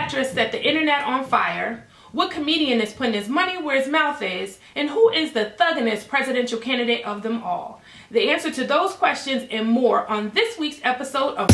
actress set the internet on fire? What comedian is putting his money where his mouth is? And who is the thugginest presidential candidate of them all? The answer to those questions and more on this week's episode of...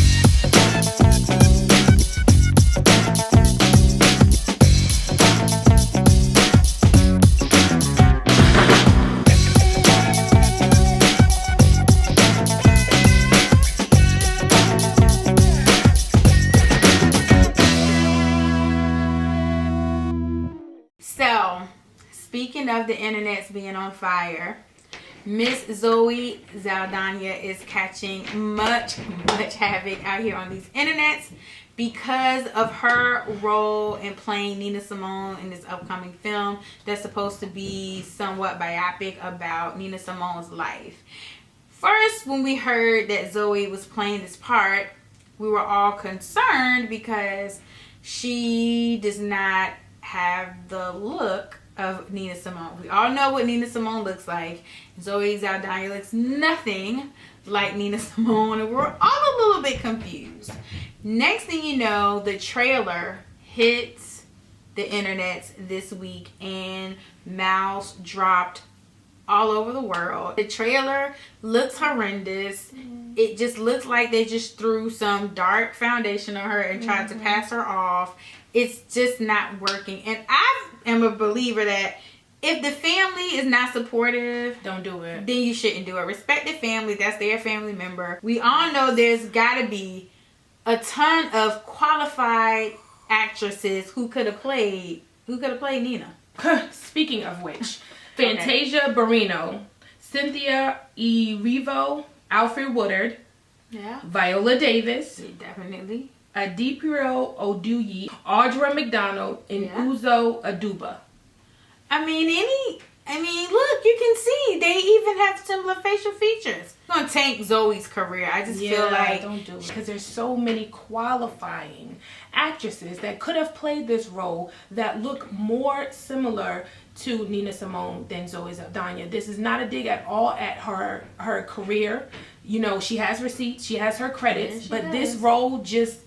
So, speaking of the internet's being on fire, Miss Zoe Saldana is catching much havoc out here on these internets because of her role in playing Nina Simone in this upcoming film that's supposed to be somewhat biopic about Nina Simone's life. First, when we heard that Zoe was playing this part, we were all concerned because she does not have the look of Nina Simone. We all know what Nina Simone looks like. Zoe Saldana looks nothing like Nina Simone, and we're all a little bit confused. Next thing you know, the trailer hits the internet this week and mouths dropped all over the world. The trailer looks horrendous. It just looks like they just threw some dark foundation on her and tried to pass her off. It's just not working. And I am a believer that if the family is not supportive, don't do it. Then you shouldn't do it. Respect the family. That's their family member. We all know there's got to be a ton of qualified actresses who could have played Nina. Speaking of which, Fantasia Barrino, Cynthia E. Revo, Alfred Woodard, Viola Davis, definitely, Adipiro Oduyi, Audra McDonald, and Uzo Aduba. I mean, look, you can see they even have similar facial features. It's gonna tank Zoe's career. I just feel like don't do it because there's so many qualifying actresses that could have played this role that look more similar to Nina Simone than Zoe Saldana. This is not a dig at all at her career. You know, she has receipts, she has her credits, but this role just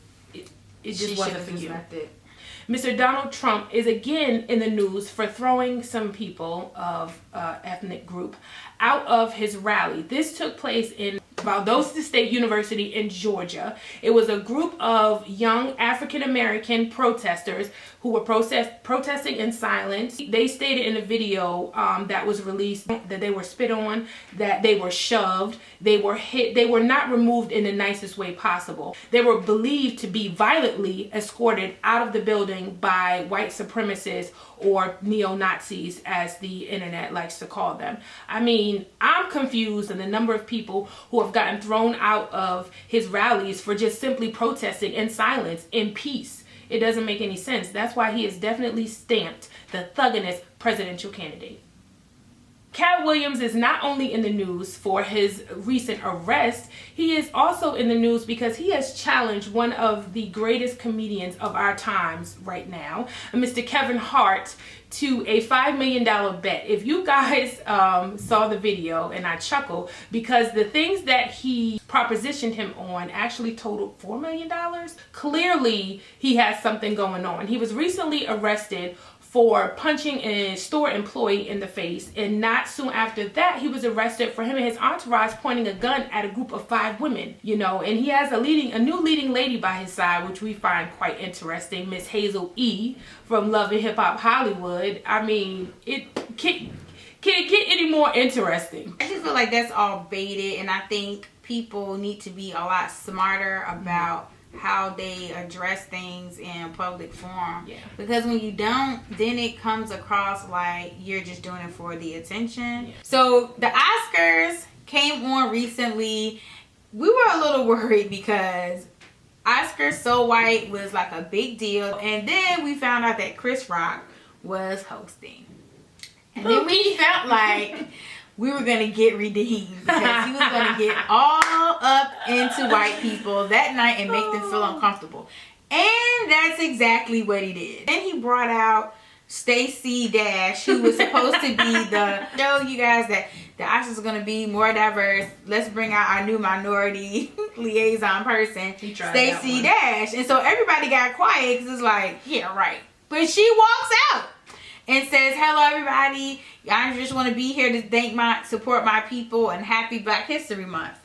wasn't for you. Mr. Donald Trump is again in the news for throwing some people of ethnic group out of his rally. This took place in Valdosta State University in Georgia. It was a group of young African-American protesters who were protesting in silence. They stated in a video that was released that they were spit on, that they were shoved, they were hit, they were not removed in the nicest way possible. They were believed to be violently escorted out of the building by white supremacists or neo-Nazis, as the internet likes to call them. I mean, I'm confused in the number of people who have gotten thrown out of his rallies for just simply protesting in silence, in peace. It doesn't make any sense. That's why he is definitely stamped the thugginest presidential candidate. Cat Williams is not only in the news for his recent arrest, he is also in the news because he has challenged one of the greatest comedians of our times right now, Mr. Kevin Hart, to a $5 million bet. If you guys saw the video, and I chuckle because the things that he propositioned him on actually totaled $4 million. Clearly, he has something going on. He was recently arrested for punching a store employee in the face, and not soon after that he was arrested for him and his entourage pointing a gun at a group of 5 women, you know, and he has a new leading lady by his side, which we find quite interesting, Miss Hazel E from Love and Hip Hop Hollywood. I mean, can it get any more interesting? I just feel like that's all baited, and I think people need to be a lot smarter about how they address things in public forum. Because when you don't, then it comes across like you're just doing it for the attention. So the Oscars came on recently. We were a little worried because Oscar So White was like a big deal, and then we found out that Chris Rock was hosting, and then we felt like we were going to get redeemed because he was going to get all up into white people that night and make them feel uncomfortable. And that's exactly what he did. Then he brought out Stacey Dash, who was supposed to be the show you guys that the Oscars are going to be more diverse. Let's bring out our new minority liaison person, Stacey Dash. And so everybody got quiet because it's like, yeah, right. But she walks out and says, hello, everybody. I just want to be here to support my people, and happy Black History Month.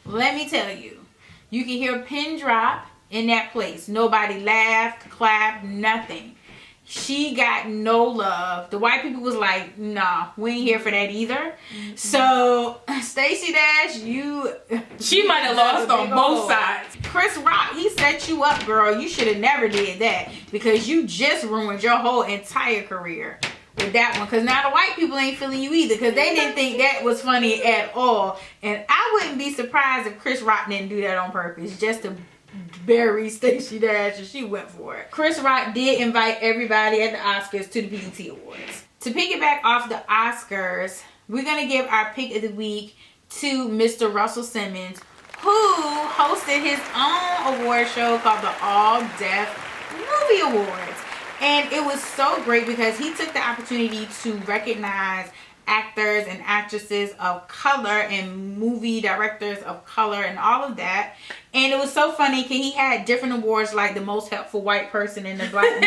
Let me tell you, you can hear a pin drop in that place. Nobody laughed, clapped, nothing. She got no love. The white people was like, nah, we ain't here for that either. Mm-hmm. So, Stacey Dash, she might have lost on both sides. Chris Rock, he set you up, girl. You should have never did that, because you just ruined your whole entire career with that one. Because now the white people ain't feeling you either, because they didn't think that was funny at all. And I wouldn't be surprised if Chris Rock didn't do that on purpose, just to bury Stacey Dash, and she went for it. Chris Rock did invite everybody at the Oscars to the BET Awards. To piggyback off the Oscars, we're going to give our pick of the week to Mr. Russell Simmons, who hosted his own award show called the All Deaf Movie Awards. And it was so great because he took the opportunity to recognize actors and actresses of color and movie directors of color and all of that. And it was so funny because he had different awards, like the most helpful white person in the Black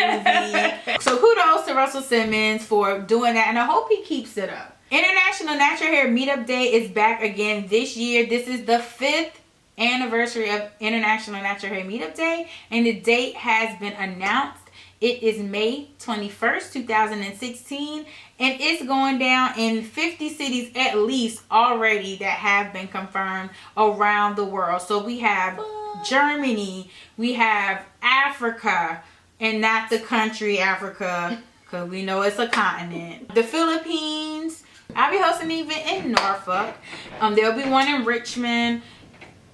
movie. So kudos to Russell Simmons for doing that, and I hope he keeps it up. International Natural Hair Meetup Day is back again this year. This is the 5th anniversary of International Natural Hair Meetup Day, and the date has been announced. It is May 21st, 2016, and it's going down in 50 cities at least already that have been confirmed around the world. So we have Germany, we have Africa, and not the country Africa, because we know it's a continent. The Philippines. I'll be hosting an event in Norfolk. There'll be one in Richmond.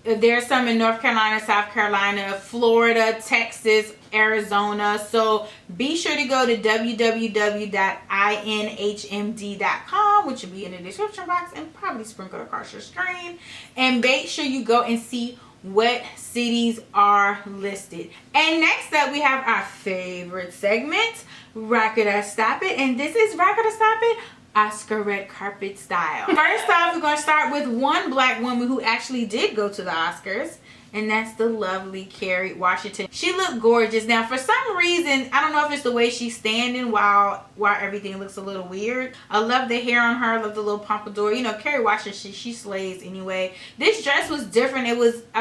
There's some in North Carolina, South Carolina, Florida, Texas, Arizona. So be sure to go to www.inhmd.com, which will be in the description box and probably sprinkled across your screen. And make sure you go and see what cities are listed. And next up, we have our favorite segment, Rock It or Stop It. And this is Rock It or Stop It, Oscar red carpet style. First off, we're going to start with one Black woman who actually did go to the Oscars, and that's the lovely Kerry Washington. She looked gorgeous. Now, for some reason, I don't know if it's the way she's standing while everything looks a little weird. I love the hair on her. I love the little pompadour. You know, Kerry Washington, she slays anyway. This dress was different. I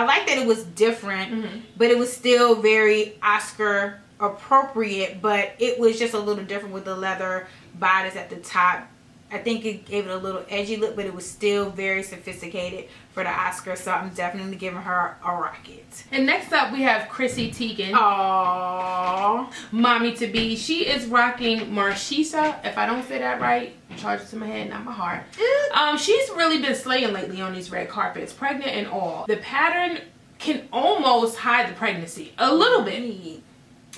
like that it was different, but it was still very Oscar appropriate, but it was just a little different with the leather bodice at the top. I think it gave it a little edgy look, but it was still very sophisticated for the Oscars. So I'm definitely giving her a rocket. And next up, we have Chrissy Teigen. Aww. Mommy to be. She is rocking Marchesa. If I don't say that right, charge it to my head, not my heart. She's really been slaying lately on these red carpets, pregnant and all. The pattern can almost hide the pregnancy a little bit.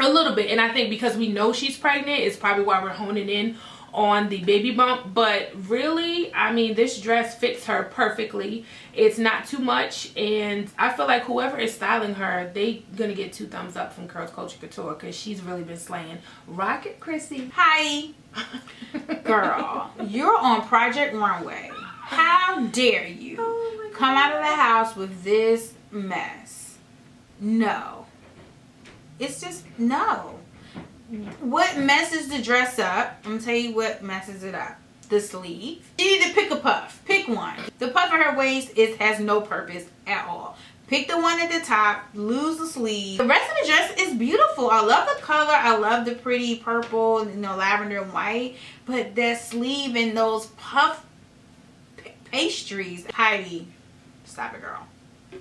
A little bit. And I think because we know she's pregnant, it's probably why we're honing in on the baby bump. But really, I mean, this dress fits her perfectly. It's not too much, and I feel like whoever is styling her, they gonna get 2 thumbs up from Curls Culture Couture, because she's really been slaying. Rock it, Chrissy. Hi. Girl, you're on Project Runway. How dare you come out of the house with this mess? No. It's just no. What messes the dress up? I'm gonna tell you what messes it up. The sleeve. You need to pick a puff. Pick one. The puff at her waist has no purpose at all. Pick the one at the top. Lose the sleeve. The rest of the dress is beautiful. I love the color. I love the pretty purple, lavender and white. But that sleeve and those puff pastries. Heidi, stop it, girl.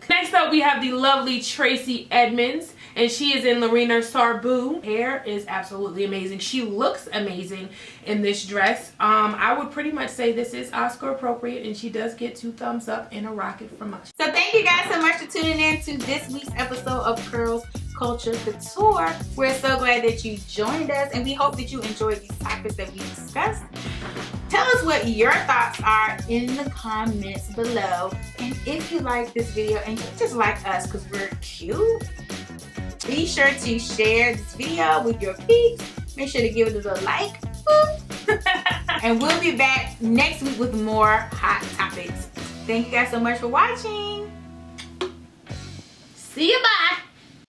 Next up, we have the lovely Tracy Edmonds, and she is in Lorena Sarbu. Hair is absolutely amazing. She looks amazing in this dress. I would pretty much say this is Oscar appropriate, and she does get 2 thumbs up and a rocket from us. So thank you guys so much for tuning in to this week's episode of Curls Culture Couture. We're so glad that you joined us, and we hope that you enjoyed these topics that we discussed. Tell us what your thoughts are in the comments below. And if you like this video and you just like us because we're cute, be sure to share this video with your peeps Make sure to give it a little like. And we'll be back next week with more hot topics. Thank you guys so much for watching. See you, bye.